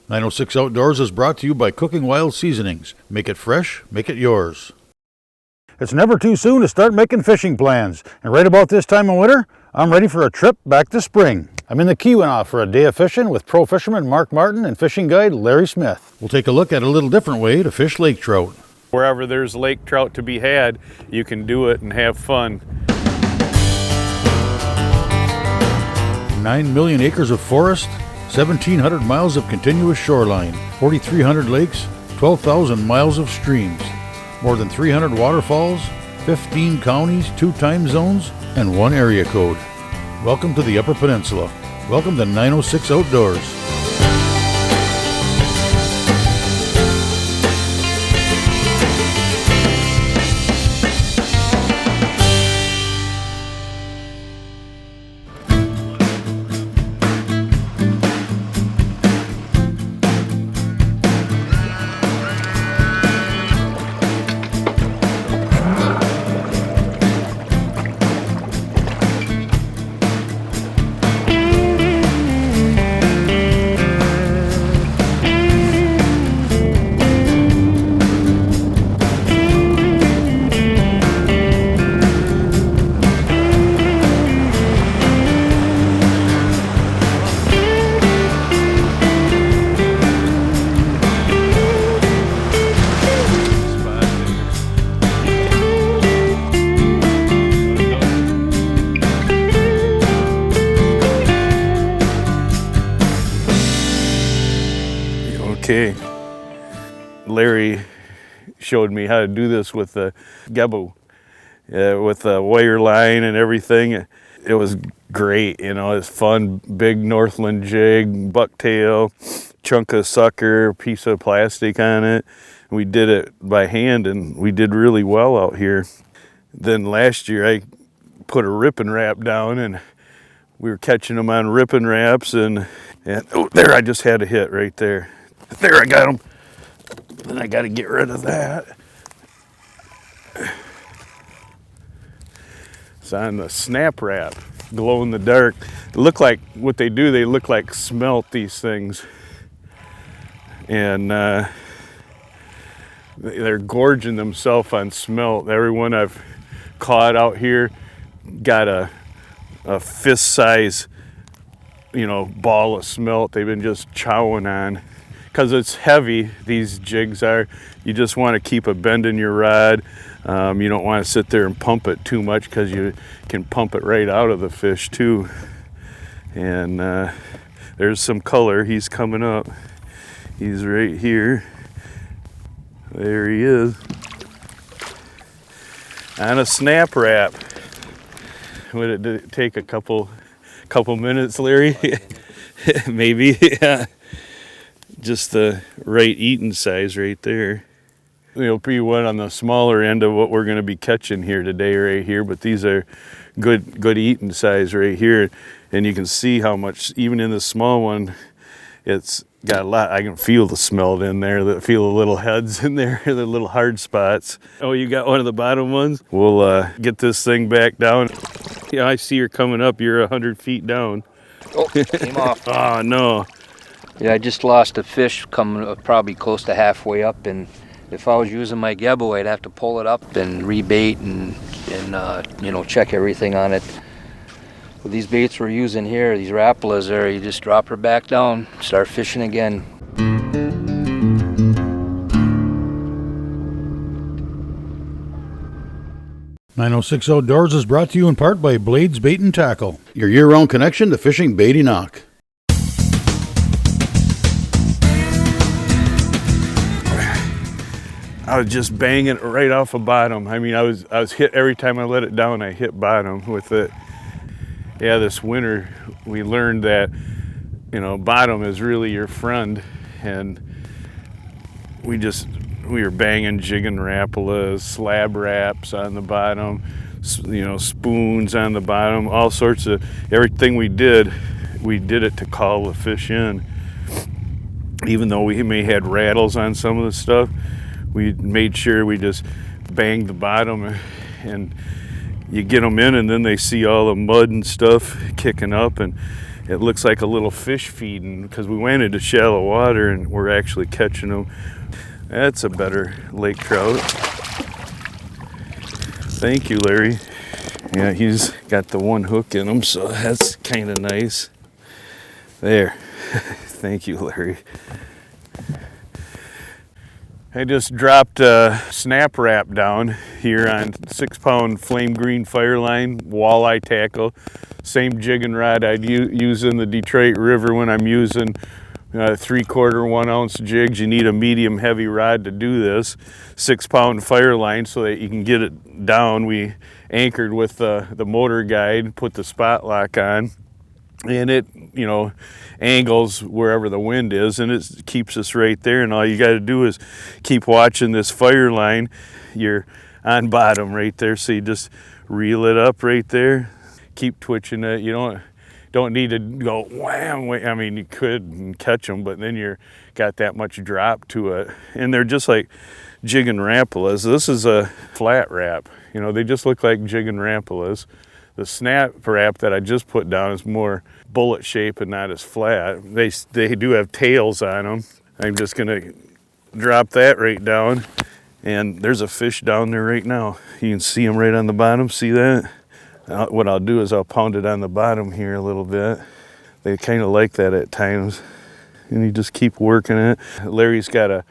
906 Outdoors is brought to you by Cooking Wild Seasonings. Make it fresh, make it yours. It's never too soon to start making fishing plans. And right about this time of winter, I'm ready for a trip back to spring. I'm in the Keweenaw for a day of fishing with pro fisherman Mark Martin and fishing guide Larry Smith. We'll take a look at a little different way to fish lake trout. Wherever there's lake trout to be had, you can do it and have fun. 9 million acres of forest, 1,700 miles of continuous shoreline, 4,300 lakes, 12,000 miles of streams, more than 300 waterfalls, 15 counties, 2 time zones, and 1 area code. Welcome to the Upper Peninsula. Welcome to 906 Outdoors. Okay, Larry showed me how to do this with the gebo, with the wire line and everything. It was great, you know, it's fun. Big Northland jig, bucktail, chunk of sucker, piece of plastic on it. We did it by hand and we did really well out here. Then last year I put a ripping wrap down and we were catching them on ripping wraps and oh, there I just had a hit right there. There, I got him. Then I got to get rid of that. It's on the snap wrap, glow in the dark. It look like what they do. They look like smelt, these things, and they're gorging themselves on smelt. Everyone I've caught out here got a fist size, you know, ball of smelt. They've been just chowing on. Because it's heavy, these jigs are, you just want to keep a bend in your rod. You don't want to sit there and pump it too much because you can pump it right out of the fish too. And there's some color, he's coming up. He's right here. There he is. On a snap wrap. Would it take a couple minutes, Larry? Maybe, yeah. Just the right eating size right there. It'll be one on the smaller end of what we're going to be catching here today right here, but these are good eating size right here. And you can see how much, even in the small one, it's got a lot. I can feel the smelt in there, feel the little heads in there, the little hard spots. Oh, you got one of the bottom ones? We'll get this thing back down. Yeah, I see her coming up. You're 100 feet down. Oh, came off. Oh, no. Yeah, I just lost a fish coming probably close to halfway up, and if I was using my gebo, I'd have to pull it up and rebait and you know, check everything on it. With these baits we're using here, these Rapalas there, you just drop her back down, start fishing again. 906 Outdoors is brought to you in part by Blades Bait and Tackle, your year-round connection to fishing Keweenaw. I was just banging it right off the bottom. I mean, I was hit every time I let it down. I hit bottom with it. Yeah, this winter we learned that, you know, bottom is really your friend, and we were banging, jigging Rapalas, slab wraps on the bottom, you know, spoons on the bottom, all sorts of everything we did it to call the fish in. Even though we may had rattles on some of the stuff, we made sure we just banged the bottom, and you get them in and then they see all the mud and stuff kicking up, and it looks like a little fish feeding because we went into shallow water and we're actually catching them. That's a better lake trout. Thank you, Larry. Yeah, he's got the one hook in him, so that's kind of nice. There. Thank you, Larry. I just dropped a snap wrap down here on 6-pound flame green Fireline walleye tackle. Same jigging rod I'd use in the Detroit River when I'm using 3/4, 1 ounce jigs. You need a medium heavy rod to do this. 6-pound Fireline so that you can get it down. We anchored with the motor guide, put the spot lock on, and it, you know, angles wherever the wind is, and it keeps us right there. And all you got to do is keep watching this Fireline. You're on bottom right there, so you just reel it up right there. Keep twitching it. You don't need to go wham. I mean, you could catch them, but then you're got that much drop to it, and they're just like jigging rampulas. This is a flat wrap. You know, they just look like jigging rampulas. The snap wrap that I just put down is more bullet shape and not as flat. They do have tails on them. I'm just gonna drop that right down, and there's a fish down there right now. You can see him right on the bottom. See that? What I'll do is I'll pound it on the bottom here a little bit. They kind of like that at times, and you just keep working it. Larry's got a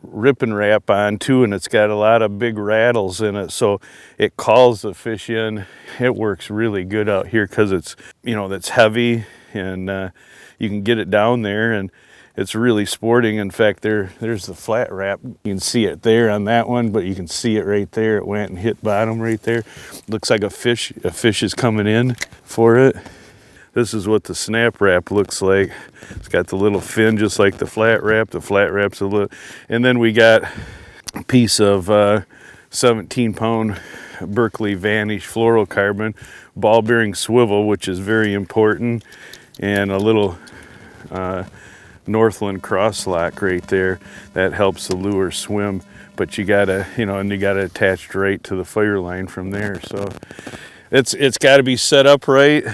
ripping wrap on too, and it's got a lot of big rattles in it, so it calls the fish in. It works really good out here because it's, you know, that's heavy, and you can get it down there, and it's really sporting. In fact, there's the flat wrap. You can see it there on that one, but you can see it right there. It went and hit bottom right there. Looks like a fish is coming in for it. This is what the snap wrap looks like. It's got the little fin just like the flat wrap. The flat wrap's a little, and then we got a piece of 17-pound Berkeley Vanish fluorocarbon ball bearing swivel, which is very important, and a little Northland cross lock right there that helps the lure swim. But you gotta, you know, and you gotta attach right to the Fireline from there. So it's got to be set up right.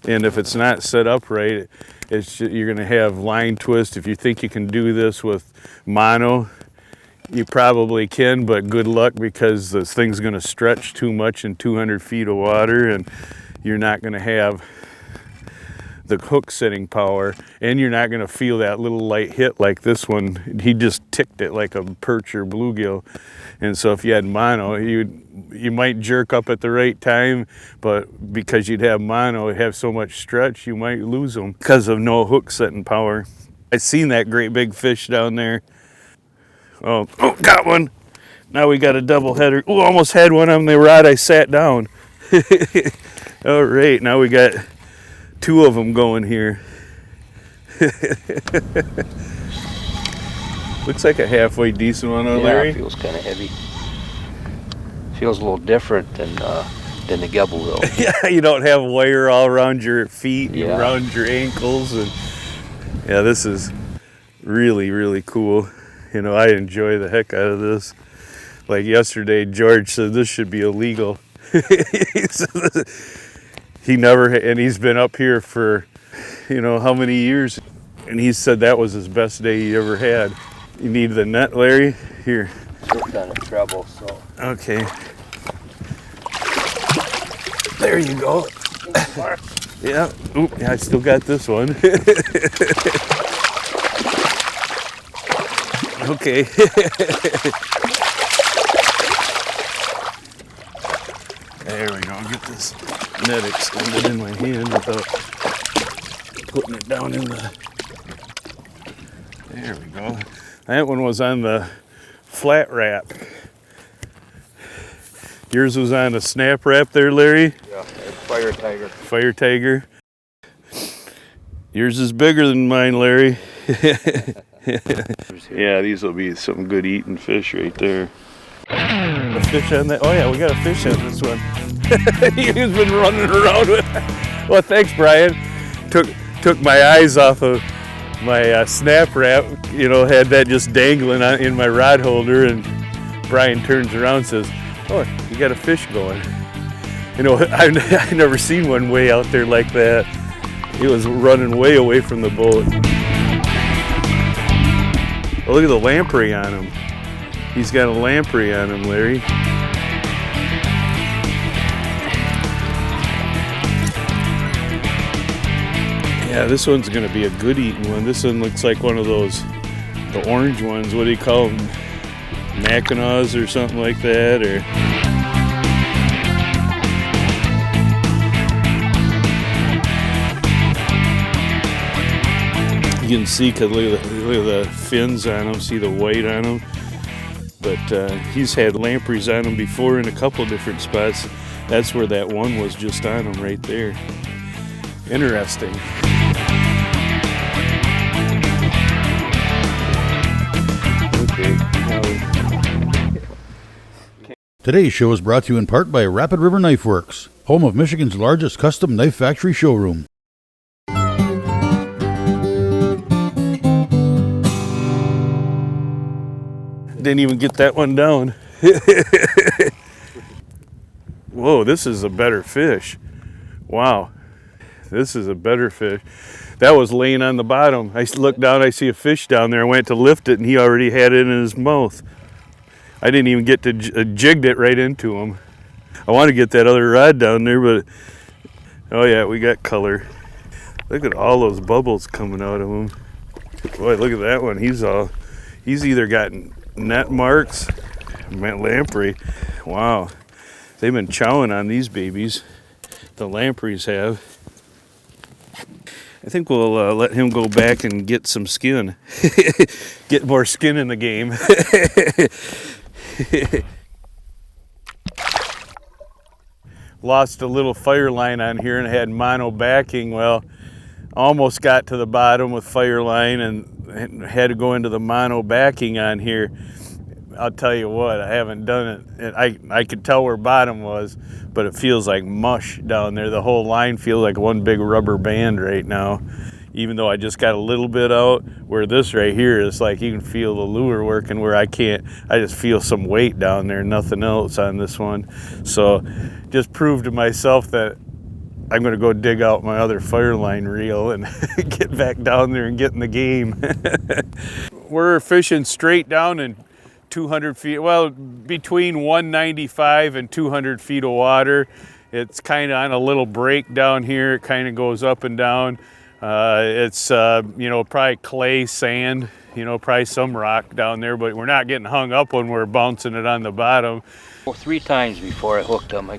And if it's not set up right, you're going to have line twist. If you think you can do this with mono, you probably can, but good luck, because this thing's going to stretch too much in 200 feet of water, and you're not going to have the hook setting power, and you're not going to feel that little light hit like this one. He just ticked it like a perch or bluegill. And so if you had mono, you might jerk up at the right time, but because you'd have mono, it'd have so much stretch, you might lose them because of no hook setting power. I seen that great big fish down there. Oh, got one. Now we got a double header. Oh, almost had one on the rod I sat down. All right, now we got 2 of them going here. Looks like a halfway decent one, Larry? Yeah, it feels kind of heavy. Feels a little different than the Gebel though. Yeah, you don't have wire all around your feet and around your ankles, and yeah, this is really, really cool. You know, I enjoy the heck out of this. Like yesterday, George said this should be illegal. He never, and he's been up here for, you know, how many years, and he said that was his best day he ever had. You need the net, Larry? Here. It's on a treble, so. Okay. There you go. Yeah. Oop, I still got this one. Okay. There we go. Get this net extended in my hand without putting it down in the... There we go. That one was on the flat wrap. Yours was on a snap wrap there, Larry? Yeah, Fire Tiger. Fire Tiger. Yours is bigger than mine, Larry. Yeah, these will be some good eating fish right there. A fish on that? Oh yeah, we got a fish on this one. He's been running around with. Well, thanks, Brian. Took my eyes off of my snap wrap. You know, had that just dangling in my rod holder, and Brian turns around and says, "Oh, you got a fish going." You know, I've never seen one way out there like that. He was running way away from the boat. Oh, look at the lamprey on him. He's got a lamprey on him, Larry. Yeah, this one's gonna be a good eating one. This one looks like one of those, the orange ones. What do you call them? Mackinaws or something like that, or. You can see, cause look at the fins on them, see the white on them. But he's had lampreys on him before in a couple different spots. That's where that one was just on him right there. Interesting. Today's show is brought to you in part by Rapid River Knife Works, home of Michigan's largest custom knife factory showroom. Didn't even get that one down. Whoa, this is a better fish. Wow, this is a better fish. That was laying on the bottom. I looked down, I see a fish down there. I went to lift it and he already had it in his mouth. I didn't even get to jigged it right into him. I want to get that other rod down there, but oh yeah, we got color. Look at all those bubbles coming out of him. Boy, look at that one. He's either got net marks, lamprey. Wow, they've been chowing on these babies. The lampreys have. I think we'll let him go back and get some skin. Get more skin in the game. Lost a little fire line on here and had mono backing. Well, almost got to the bottom with fire line and had to go into the mono backing on here. I'll tell you what, I haven't done it. I could tell where bottom was, but it feels like mush down there. The whole line feels like one big rubber band right now. Even though I just got a little bit out, where this right here is like you can feel the lure working where I can't. I just feel some weight down there, nothing else on this one. So just proved to myself that I'm going to go dig out my other fire line reel and get back down there and get in the game. We're fishing straight down in 200 feet, well, between 195 and 200 feet of water. It's kind of on a little break down here. It kind of goes up and down. It's, probably clay, sand, probably some rock down there, but we're not getting hung up when we're bouncing it on the bottom. Well, 3 times before I hooked them.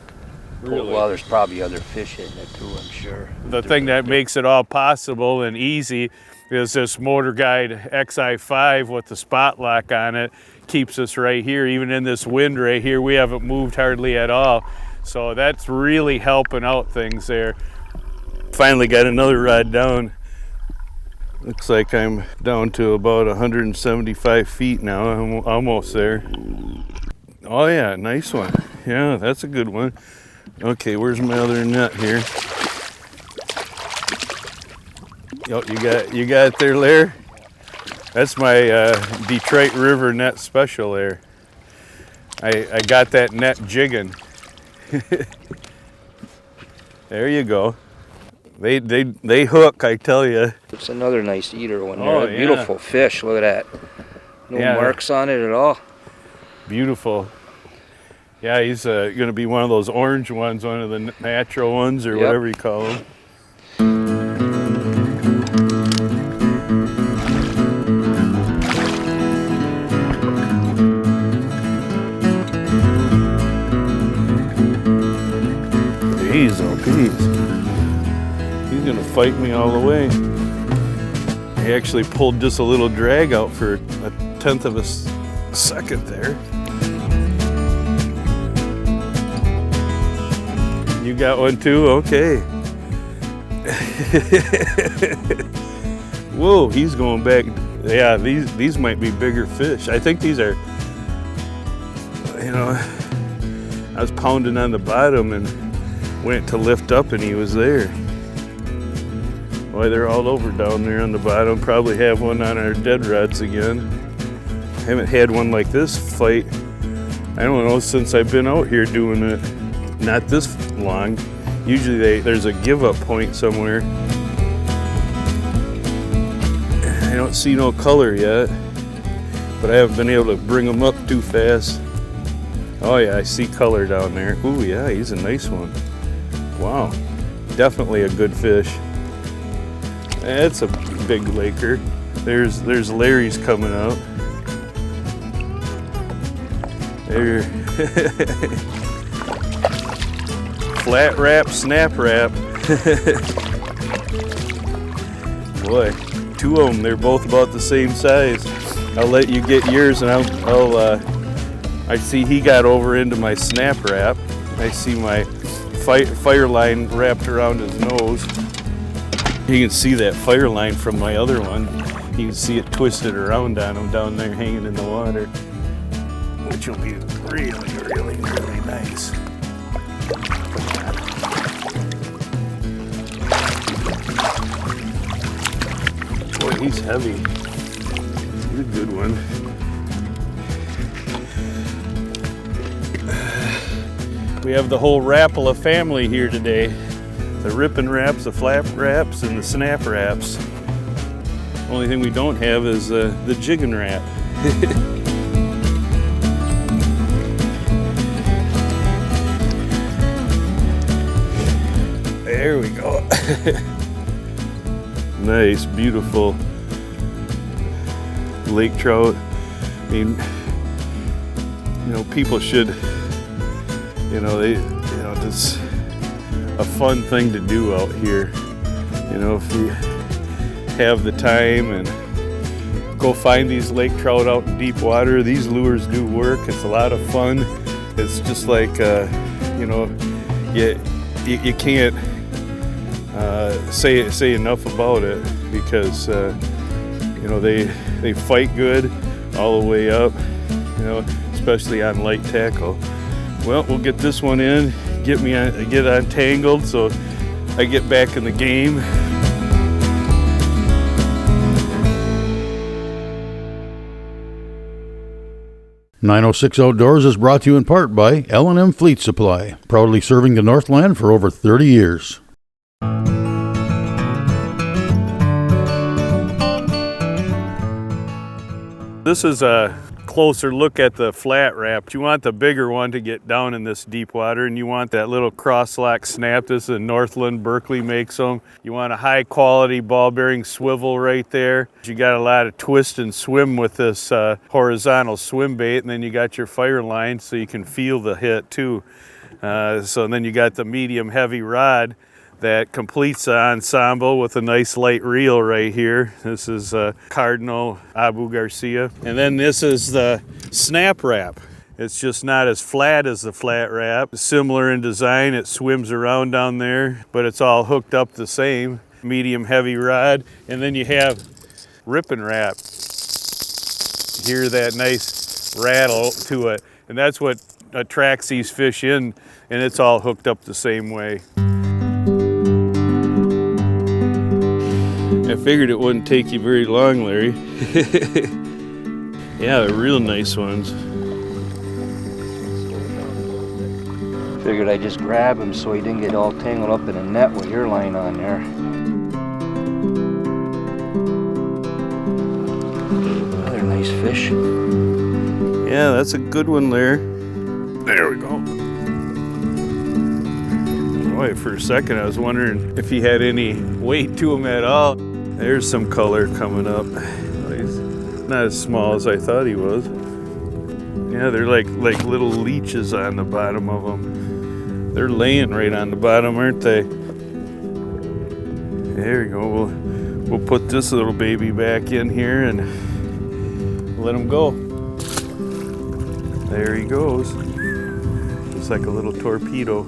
Really? Well, there's probably other fish in it too, I'm sure. The thing that makes it all possible and easy is this Motor Guide XI5 with the spot lock on it. Keeps us right here. Even in this wind right here, we haven't moved hardly at all. So that's really helping out things there. Finally got another rod down. Looks like I'm down to about 175 feet now. I'm almost there. Oh yeah, nice one. Yeah, that's a good one. Okay, where's my other net here? Oh, you got it there, Larry? That's my Detroit River net special there. I got that net jigging. There you go. They hook, I tell you. It's another nice eater one there. Oh, yeah. Beautiful fish, look at that. No marks on it at all. Beautiful. Yeah, he's going to be one of those orange ones, one of the natural ones or whatever you call them. Jeez, oh geez. He's gonna fight me all the way. He actually pulled just a little drag out for 1/10 of a second there. You got one too? Okay. Whoa, he's going back. Yeah, these might be bigger fish. I think these are, I was pounding on the bottom and went to lift up and he was there. Boy, they're all over down there on the bottom. Probably have one on our dead rods again. I haven't had one like this fight, I don't know, since I've been out here doing it. Not this long. Usually there's a give up point somewhere. don't see no color yet, but I haven't been able to bring them up too fast. Oh yeah, I see color down there. Ooh yeah, he's a nice one. Wow, definitely a good fish. That's a big laker. There's Larry's coming out. There. Flat wrap, snap wrap. Boy, two of them, they're both about the same size. I'll let you get yours, and I see he got over into my snap wrap. I see my fire line wrapped around his nose. You can see that fire line from my other one. You can see it twisted around on him down there hanging in the water, which will be really, really, really nice. Boy, he's heavy. He's a good one. We have the whole Rapala family here today. The ripping wraps, the flap wraps, and the snap wraps. Only thing we don't have is the jigging wrap. There we go. Nice, beautiful lake trout. I mean, you know, people should, it's a fun thing to do out here. You know, if you have the time and go find these lake trout out in deep water, these lures do work. It's a lot of fun. It's just like, you can't say enough about it, because they fight good all the way up, especially on light tackle. Well, we'll get this one in, get untangled so I get back in the game. .906 Outdoors is brought to you in part by L&M Fleet Supply, proudly serving the Northland for over 30 years. This is a closer look at the flat wrap. You want the bigger one to get down in this deep water, and you want that little cross-lock snap. This is Northland, Berkeley makes them. You want a high quality ball bearing swivel right there. You got a lot of twist and swim with this horizontal swim bait, and then you got your fire line so you can feel the hit too. So then you got the medium heavy rod that completes the ensemble with a nice light reel right here. This is Cardinal Abu Garcia. And then this is the snap wrap. It's just not as flat as the flat wrap. Similar in design, it swims around down there, but it's all hooked up the same. Medium heavy rod. And then you have ripping wrap. Hear that nice rattle to it. And that's what attracts these fish in, and it's all hooked up the same way. I figured it wouldn't take you very long, Larry. Yeah, they're real nice ones. Figured I'd just grab him so he didn't get all tangled up in a net with your line on there. Another nice fish. Yeah, that's a good one, Larry. There we go. Boy, for a second I was wondering if he had any weight to him at all. There's some color coming up. He's not as small as I thought he was. Yeah, they're like little leeches on the bottom of them. They're laying right on the bottom, aren't they? There we go. We'll put this little baby back in here and let him go. There he goes. Just like a little torpedo.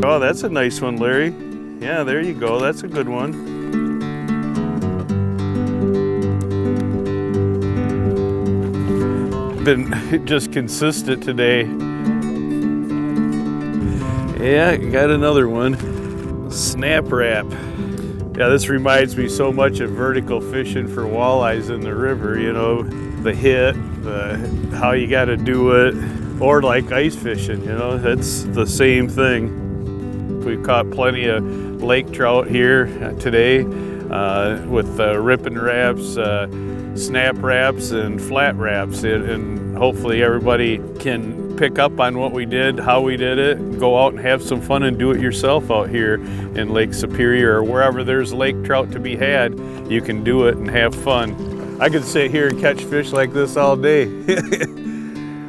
Oh, that's a nice one, Larry. Yeah, there you go. That's a good one. Been just consistent today. Yeah, got another one. Snap wrap. Yeah, this reminds me so much of vertical fishing for walleyes in the river, the hit, how you got to do it, or like ice fishing, that's the same thing. We've caught plenty of lake trout here today with ripping wraps, snap wraps, and flat wraps, and hopefully everybody can pick up on what we did, how we did it, go out and have some fun and do it yourself out here in Lake Superior or wherever there's lake trout to be had. You can do it and have fun. I could sit here and catch fish like this all day.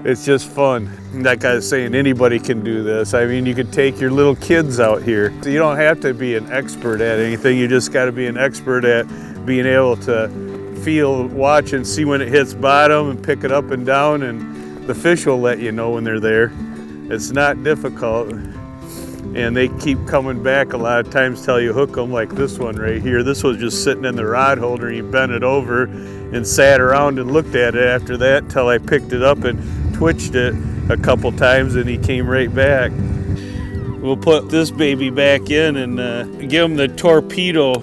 It's just fun. Like I was saying, anybody can do this. I mean, you could take your little kids out here. So you don't have to be an expert at anything. You just got to be an expert at being able to feel, watch, and see when it hits bottom and pick it up and down, and the fish will let you know when they're there. It's not difficult, and they keep coming back a lot of times till you hook them, like this one right here. This was just sitting in the rod holder, and you bent it over and sat around and looked at it after that until I picked it up and twitched it a couple times, and he came right back. We'll put this baby back in and give him the torpedo,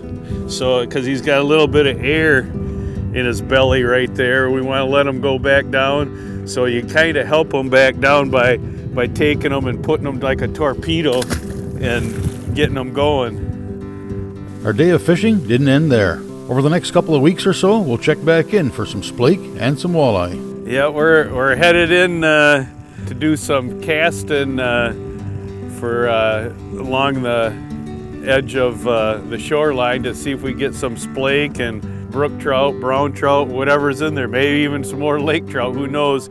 so because he's got a little bit of air in his belly right there. We want to let him go back down. So you kind of help them back down by taking them and putting them like a torpedo and getting them going. Our day of fishing didn't end there. Over the next couple of weeks or so, we'll check back in for some splake and some walleye. Yeah, we're headed in to do some casting for along the edge of the shoreline to see if we get some splake and brook trout, brown trout, whatever's in there, maybe even some more lake trout, who knows.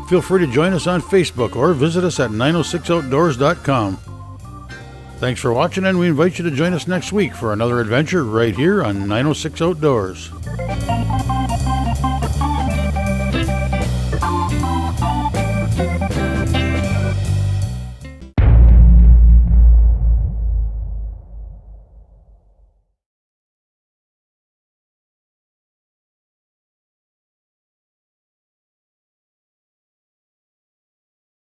Feel free to join us on Facebook or visit us at 906outdoors.com. Thanks for watching, and we invite you to join us next week for another adventure right here on 906 Outdoors.